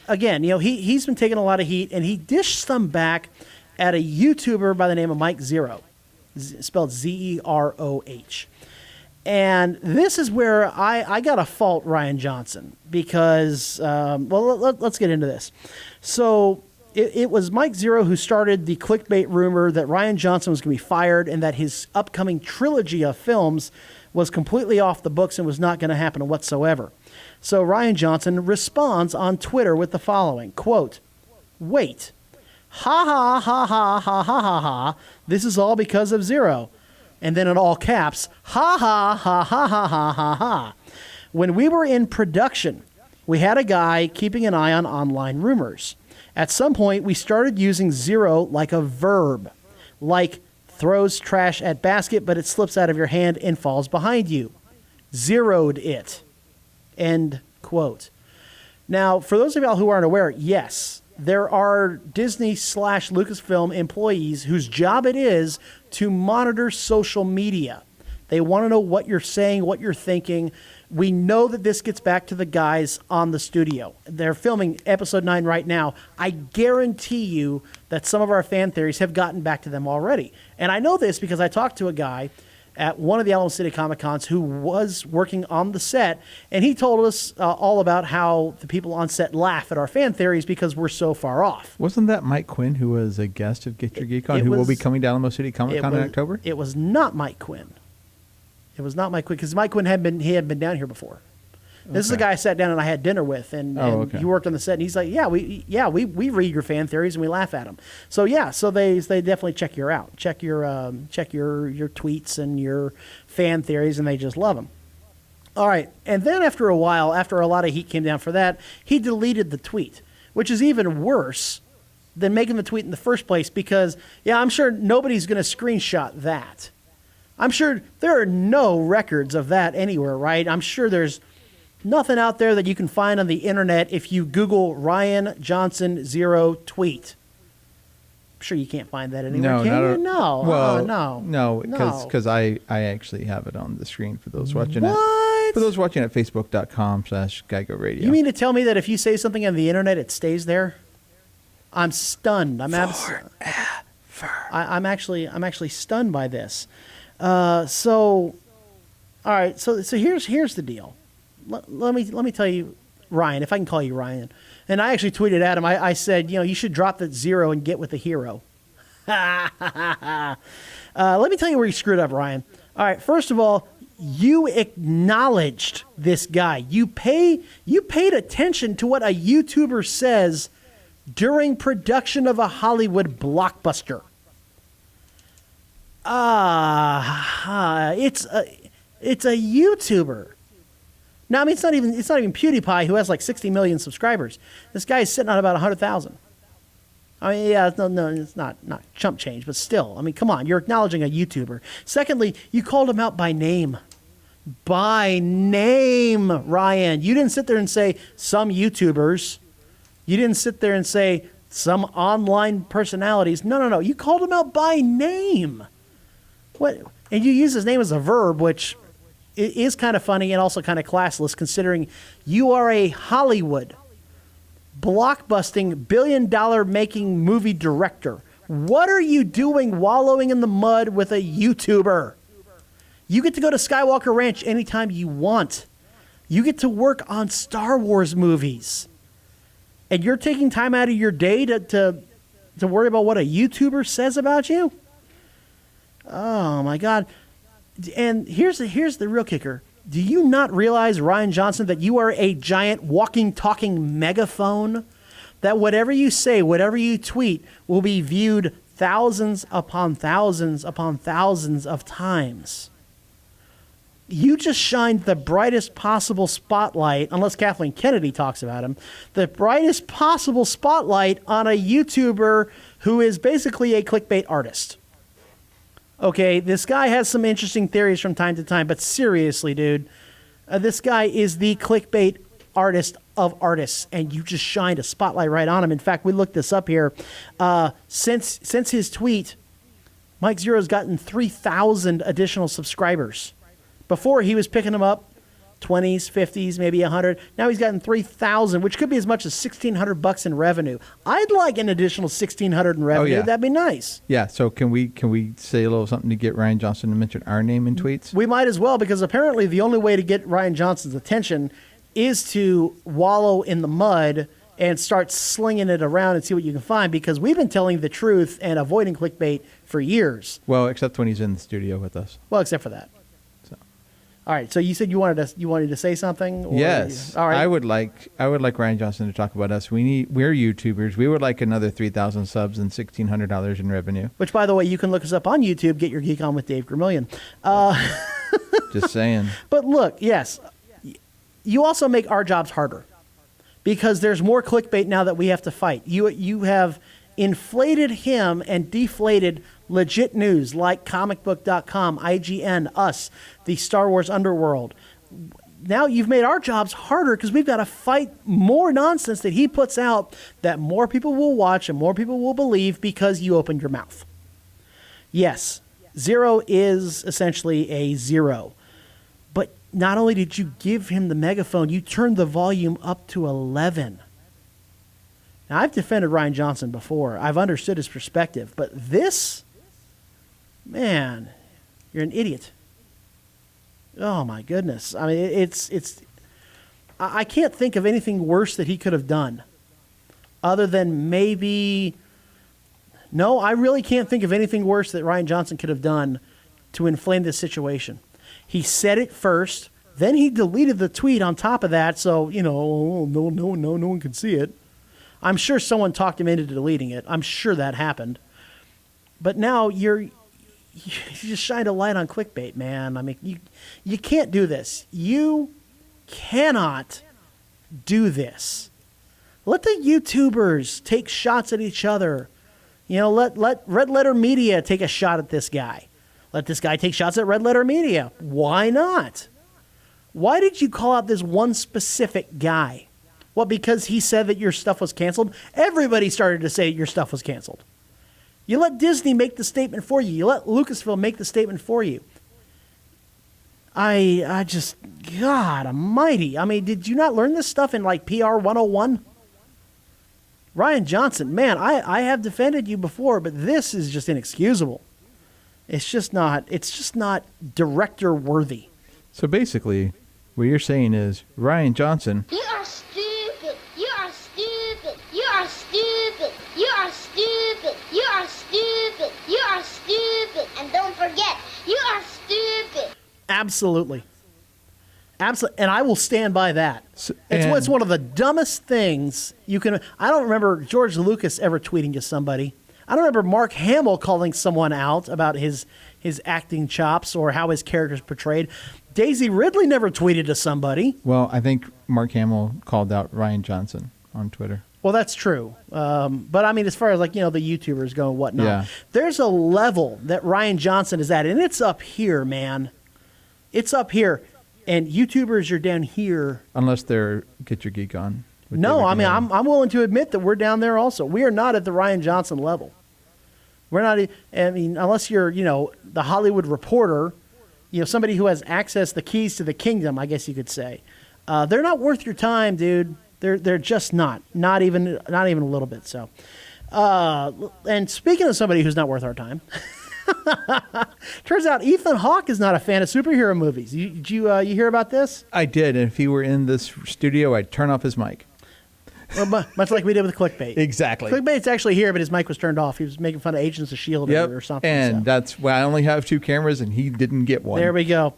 again, he's been taking a lot of heat, and he dished some back at a YouTuber by the name of Mike Zero, spelled Zeroh. And this is where I got to fault Rian Johnson because, let's get into this. So it was Mike Zero who started the clickbait rumor that Rian Johnson was going to be fired and that his upcoming trilogy of films was completely off the books and was not going to happen whatsoever. So Rian Johnson responds on Twitter with the following, quote, "Wait, ha ha ha ha ha ha ha ha, this is all because of Zero." And then in all caps, ha ha ha ha ha ha ha ha. When we were in production, we had a guy keeping an eye on online rumors. At some point, we started using Zero like a verb, like throws trash at basket, but it slips out of your hand and falls behind you. Zeroed it. End quote. Now, for those of y'all who aren't aware, yes, there are Disney/Lucasfilm employees whose job it is to monitor social media. They want to know what you're saying, what you're thinking. We know that this gets back to the guys on the studio. They're filming episode 9 right now. I guarantee you that some of our fan theories have gotten back to them already. And I know this because I talked to a guy at one of the Alamo City Comic Cons who was working on the set, and he told us all about how the people on set laugh at our fan theories because we're so far off. Wasn't that Mike Quinn, who was a guest of Get Your Geek On, who will be coming to Alamo City Comic Con in October? It was not Mike Quinn. It was not Mike Quinn because Mike Quinn had been down here before. This is a guy I sat down and I had dinner with, and he worked on the set, and he's like, we read your fan theories and we laugh at them. So they definitely check your tweets and your fan theories, and they just love them. All right, and then after a while, after a lot of heat came down for that, he deleted the tweet, which is even worse than making the tweet in the first place because I'm sure nobody's going to screenshot that. I'm sure there are no records of that anywhere, right? I'm sure there's nothing out there that you can find on the internet if you Google Rian Johnson Zero tweet. I'm sure you can't find that anywhere, can you? No. Well, no, because I actually have it on the screen for those watching What? For those watching at Facebook.com/Geico Radio. You mean to tell me that if you say something on the internet, it stays there? I'm stunned. I'm actually stunned by this. All right. So here's the deal. Let me tell you, Ryan, if I can call you Ryan. And I actually tweeted at him. I said, you should drop that Zero and get with the hero. Let me tell you where you screwed up, Ryan. All right. First of all, you acknowledged this guy. You paid attention to what a YouTuber says during production of a Hollywood blockbuster. It's a YouTuber. No, I mean it's not even PewDiePie, who has like 60 million subscribers. This guy is sitting on about 100,000. I mean, no, it's not chump change, but still, I mean, come on, you're acknowledging a YouTuber. Secondly, you called him out by name. By name, Ryan. You didn't sit there and say some YouTubers. You didn't sit there and say some online personalities. No. You called him out by name. What? And you use his name as a verb, which is kind of funny and also kind of classless, considering you are a Hollywood blockbusting billion-dollar making movie director. What are you doing wallowing in the mud with a YouTuber? You get to go to Skywalker Ranch anytime you want. You get to work on Star Wars movies. And you're taking time out of your day to worry about what a YouTuber says about you? Oh, my God. And here's the real kicker. Do you not realize, Rian Johnson, that you are a giant walking, talking megaphone? That whatever you say, whatever you tweet, will be viewed thousands upon thousands upon thousands of times. You just shined the brightest possible spotlight, unless Kathleen Kennedy talks about him, the brightest possible spotlight on a YouTuber who is basically a clickbait artist. Okay, this guy has some interesting theories from time to time, but seriously, dude, this guy is the clickbait artist of artists, and you just shined a spotlight right on him. In fact, we looked this up here. Since his tweet, Mike Zero's gotten 3,000 additional subscribers. Before, he was picking them up 20s, 50s, maybe 100. Now he's gotten 3,000, which could be as much as $1,600 in revenue. I'd like an additional $1,600 in revenue. yeah. That'd be nice. Yeah. So can we say a little something to get Rian Johnson to mention our name in tweets? We might as well, because apparently the only way to get Rian Johnson's attention is to wallow in the mud and start slinging it around and see what you can find, because we've been telling the truth and avoiding clickbait for years. Well, except when he's in the studio with us. Well, except for that. All right, so you said you wanted to say something? Or Yes. All right. I would like Rian Johnson to talk about us. We're YouTubers. We would like another 3,000 subs and $1,600 in revenue. Which, by the way, you can look us up on YouTube. Get your Geek On with Dave Vermillion. Just saying. But look, yes, you also make our jobs harder, because there's more clickbait now that we have to fight. You have inflated him and deflated legit news like comicbook.com, IGN, us, the Star Wars underworld. Now you've made our jobs harder, because we've got to fight more nonsense that he puts out that more people will watch and more people will believe because you opened your mouth. Yes, Zero is essentially a zero. But not only did you give him the megaphone, you turned the volume up to 11. Now, I've defended Rian Johnson before. I've understood his perspective. But this, man, you're an idiot. Oh, my goodness. I mean, it's. I can't think of anything worse that he could have done other than maybe. No, I really can't think of anything worse that Rian Johnson could have done to inflame this situation. He said it first, then he deleted the tweet on top of that, so, no one can see it. I'm sure someone talked him into deleting it. I'm sure that happened. But now you just shined a light on clickbait, man. I mean, you can't do this. You cannot do this. Let the YouTubers take shots at each other. Let Red Letter Media take a shot at this guy. Let this guy take shots at Red Letter Media. Why not? Why did you call out this one specific guy? Well, because he said that your stuff was canceled? Everybody started to say your stuff was canceled. You let Disney make the statement for you. You let Lucasfilm make the statement for you. I just, God almighty. I mean, did you not learn this stuff in like PR 101? Rian Johnson, man, I have defended you before, but this is just inexcusable. It's just not director worthy. So basically, what you're saying is Rian Johnson. You are stupid. You are stupid. You are stupid. You are stupid. You are stupid. You are stupid. And don't forget, you are stupid. Absolutely. Absolutely. And I will stand by that. It's one of the dumbest things you can. I don't remember George Lucas ever tweeting to somebody. I don't remember Mark Hamill calling someone out about his acting chops or how his character's portrayed. Daisy Ridley never tweeted to somebody. Well, I think Mark Hamill called out Rian Johnson on Twitter. Well, that's true. But I mean, as far as the YouTubers go and whatnot, yeah. There's a level that Rian Johnson is at, and it's up here, man. It's up here. And YouTubers are down here. Unless they're Get Your Geek On. No, I mean, I'm willing to admit that we're down there also. We are not at the Rian Johnson level. We're not, I mean, unless you're, the Hollywood Reporter, somebody who has access, the keys to the kingdom, I guess you could say. They're not worth your time, dude. They're just not even a little bit. So, and speaking of somebody who's not worth our time, turns out Ethan Hawke is not a fan of superhero movies. Did you hear about this? I did, and if he were in this studio, I'd turn off his mic. Well, much like we did with clickbait. Exactly. Clickbait's actually here, but his mic was turned off. He was making fun of Agents of S.H.I.E.L.D. or something. And so. that's why I only have 2 cameras, and he didn't get one. There we go.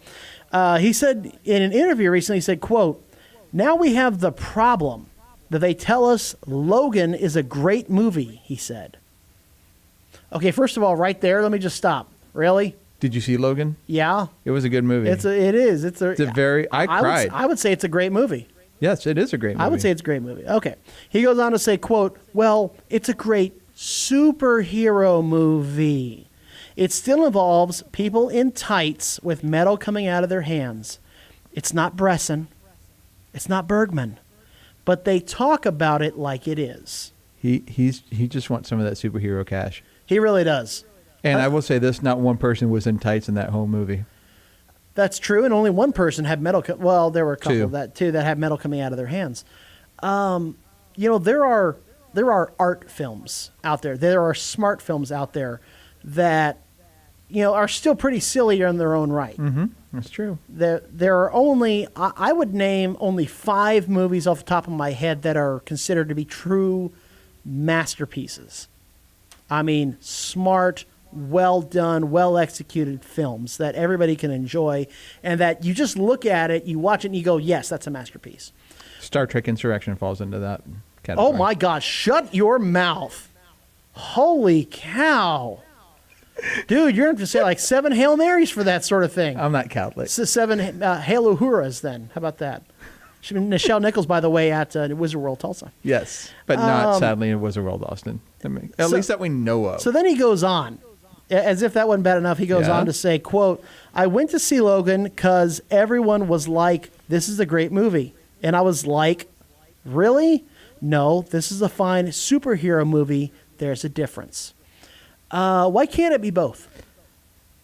He said in an interview recently, he said, quote, "Now we have the problem that they tell us Logan is a great movie," he said. Okay, first of all, right there, let me just stop. Really? Did you see Logan? Yeah. It was a good movie. It is. I cried. I would say it's a great movie. Yes, it is a great movie. I would say it's a great movie. Okay. He goes on to say, quote, "Well, it's a great superhero movie. It still involves people in tights with metal coming out of their hands. It's not Bresson. It's not Bergman. but they talk about it like it is. He just wants some of that superhero cash. He really does. And I will say this: not one person was in tights in that whole movie. That's true, and only one person had metal. Well, there were a couple Two. that had metal coming out of their hands. There are art films out there. There are smart films out there that are still pretty silly in their own right. Mm-hmm. That's true. There are only I would name only 5 movies off the top of my head that are considered to be true masterpieces. I mean, smart, well done, well executed films that everybody can enjoy, and that you just look at it, you watch it, and you go, yes, that's a masterpiece. Star Trek Insurrection falls into that category. Oh my gosh, shut your mouth. Holy cow. Dude, you're going to have to say like 7 Hail Marys for that sort of thing. I'm not Catholic. It's 7 Hail Uhuras then. How about that? She's been Nichelle Nichols, by the way, at Wizard World Tulsa. Yes, but not sadly in Wizard World Austin. At least that we know of. So then he goes on. As if that wasn't bad enough, he goes on to say, quote, I went to see Logan because everyone was like, this is a great movie. And I was like, really? No, this is a fine superhero movie. There's a difference. Why can't it be both?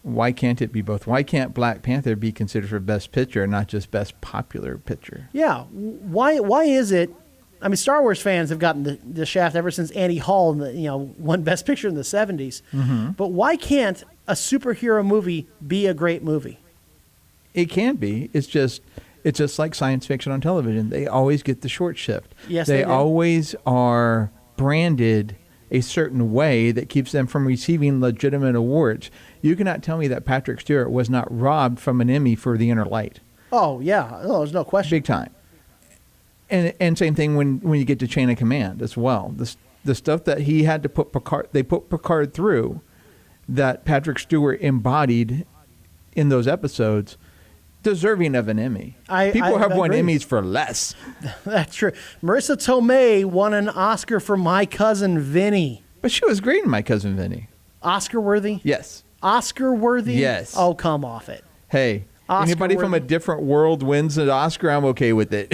Why can't it be both? Why can't Black Panther be considered for Best Picture and not just Best Popular Picture? Yeah. Why is it? I mean, Star Wars fans have gotten the shaft ever since Annie Hall won Best Picture in the 70s. Mm-hmm. But why can't a superhero movie be a great movie? It can be. It's just like science fiction on television. They always get the short shift. Yes, they do. Always are branded a certain way that keeps them from receiving legitimate awards. You cannot tell me that Patrick Stewart was not robbed from an Emmy for The Inner Light. Oh, yeah. No, there's no question. Big time. And same thing when you get to Chain of Command as well. The stuff that he had to put Picard through, that Patrick Stewart embodied in those episodes, deserving of an Emmy. People have won Emmys for less. That's true. Marissa Tomei won an Oscar for My Cousin Vinny. But she was great in My Cousin Vinny. Oscar worthy? Yes. Oscar worthy? Yes. Oh, come off it. Hey, anybody from a different world wins an Oscar, I'm okay with it.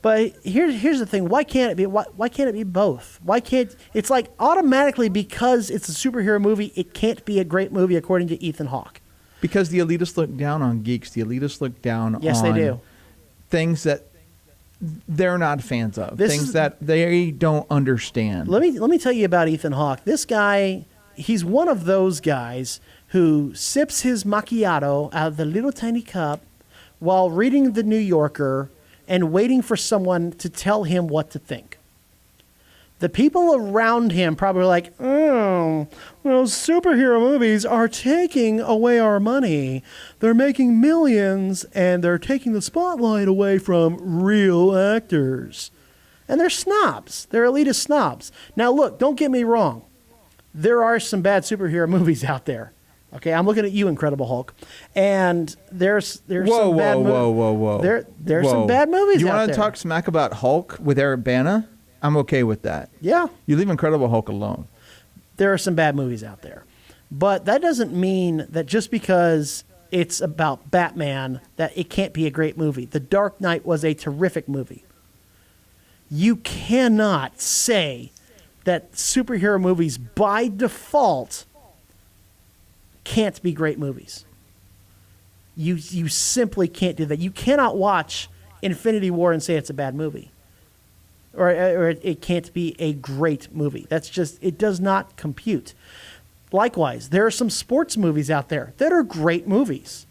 But here's the thing. Why can't it be? Why can't it be both? Why can't it's like automatically because it's a superhero movie, it can't be a great movie according to Ethan Hawke? Because the elitists look down on geeks. The elitists look down yes, on they do. Things that they're not fans of. Things that they don't understand. Let me tell you about Ethan Hawke. This guy, he's one of those guys who sips his macchiato out of the little tiny cup while reading The New Yorker and waiting for someone to tell him what to think. The people around him probably are like, superhero movies are taking away our money. They're making millions, and they're taking the spotlight away from real actors. And they're snobs. They're elitist snobs. Now, look, don't get me wrong. There are some bad superhero movies out there. Okay, I'm looking at you, Incredible Hulk, and there's some bad movies. Whoa. There's some bad movies out there. You want to talk smack about Hulk with Eric Bana? I'm okay with that. Yeah. You leave Incredible Hulk alone. There are some bad movies out there. But that doesn't mean that just because it's about Batman that it can't be a great movie. The Dark Knight was a terrific movie. You cannot say that superhero movies by default can't be great movies. You simply can't do that. You cannot watch Infinity War and say it's a bad movie. Or it can't be a great movie. That's just, it does not compute. Likewise, there are some sports movies out there that are great movies.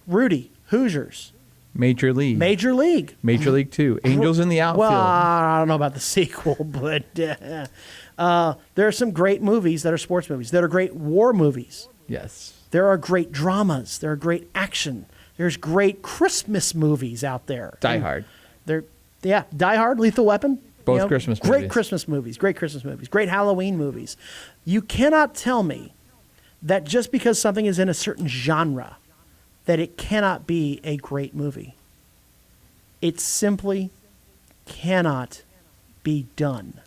Rudy, Hoosiers. Major League. Major League 2. Angels in the Outfield. Well, I don't know about the sequel, but there are some great movies that are sports movies. That are great war movies. Yes. There are great dramas. There are great action. There's great Christmas movies out there. Die Hard. Die Hard, Lethal Weapon. Both Christmas movies. Great Christmas movies. Great Christmas movies. Great Halloween movies. You cannot tell me that just because something is in a certain genre that it cannot be a great movie. It simply cannot be done.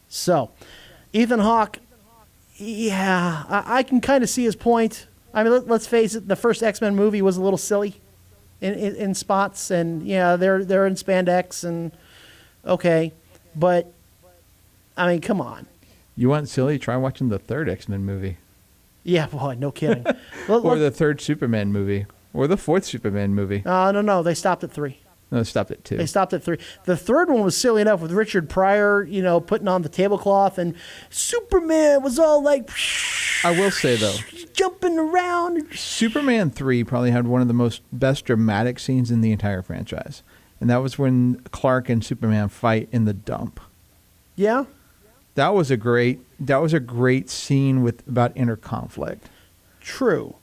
So, Ethan Hawke, I can kind of see his point. I mean, let's face it, the first X-Men movie was a little silly. in spots, and yeah, they're in spandex, and okay, but I mean, come on. You want silly? Try watching the third X-Men movie. Yeah, boy, no kidding. Or the third Superman movie. Or the fourth Superman movie. No, they stopped at 3. No, they stopped at 2. They stopped at 3. The third one was silly enough with Richard Pryor, putting on the tablecloth, and Superman was all like, I will say, though, jumping around. Superman 3 probably had one of the best dramatic scenes in the entire franchise. And that was when Clark and Superman fight in the dump. Yeah? That was a great scene about inner conflict. True.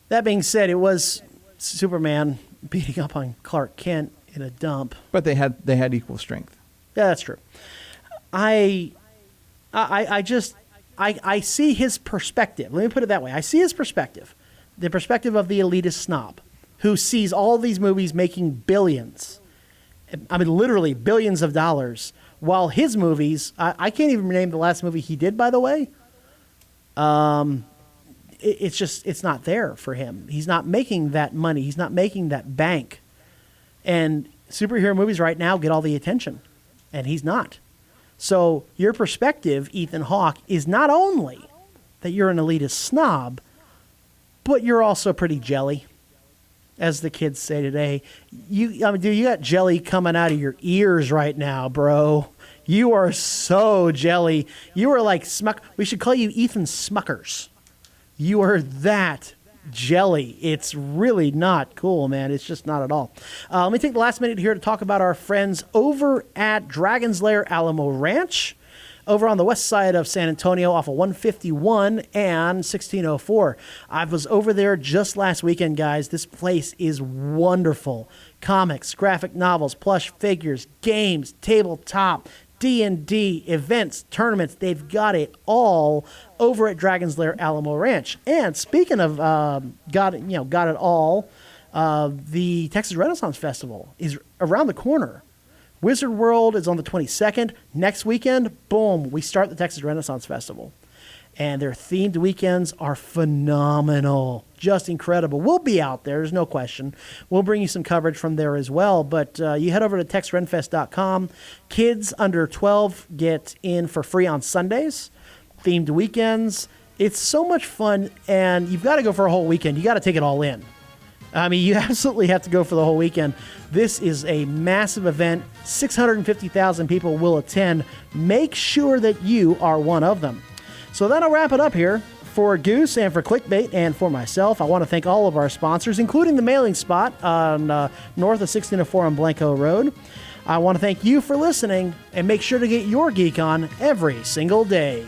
That being said, it was Superman beating up on Clark Kent in a dump. But they had equal strength. Yeah, that's true. I see his perspective. Let me put it that way. I see his perspective. The perspective of the elitist snob who sees all these movies making billions. I mean, literally billions of dollars. While his movies, I can't even name the last movie he did, by the way. It's not there for him. He's not making that money. He's not making that bank. And superhero movies right now get all the attention, and he's not. So your perspective, Ethan Hawke, is not only that you're an elitist snob, but you're also pretty jelly, as the kids say today. You got jelly coming out of your ears right now, bro. You are so jelly. You are like we should call you Ethan Smuckers. You are that jelly. It's really not cool, man. It's just not at all. Let me take the last minute here to talk about our friends over at Dragon's Lair Alamo Ranch, over on the west side of San Antonio off of 151 and 1604. I was over there just last weekend, guys. This place is wonderful. Comics, graphic novels, plush figures, games, tabletop, D&D, events, tournaments. They've got it all over at Dragon's Lair Alamo Ranch. And speaking of got it all, the Texas Renaissance Festival is around the corner. Wizard World is on the 22nd. Next weekend, boom, we start the Texas Renaissance Festival. And their themed weekends are phenomenal. Just incredible. We'll be out there, there's no question. We'll bring you some coverage from there as well. But you head over to texrenfest.com. Kids under 12 get in for free on Sundays. Themed weekends. It's so much fun, and you've got to go for a whole weekend. You got to take it all in. I mean, you absolutely have to go for the whole weekend. This is a massive event. 650,000 people will attend. Make sure that you are one of them. So that'll wrap it up here. For Goose and for Clickbait and for myself, I want to thank all of our sponsors, including the mailing spot on north of 1604 on Blanco Road. I want to thank you for listening, and make sure to get your geek on every single day.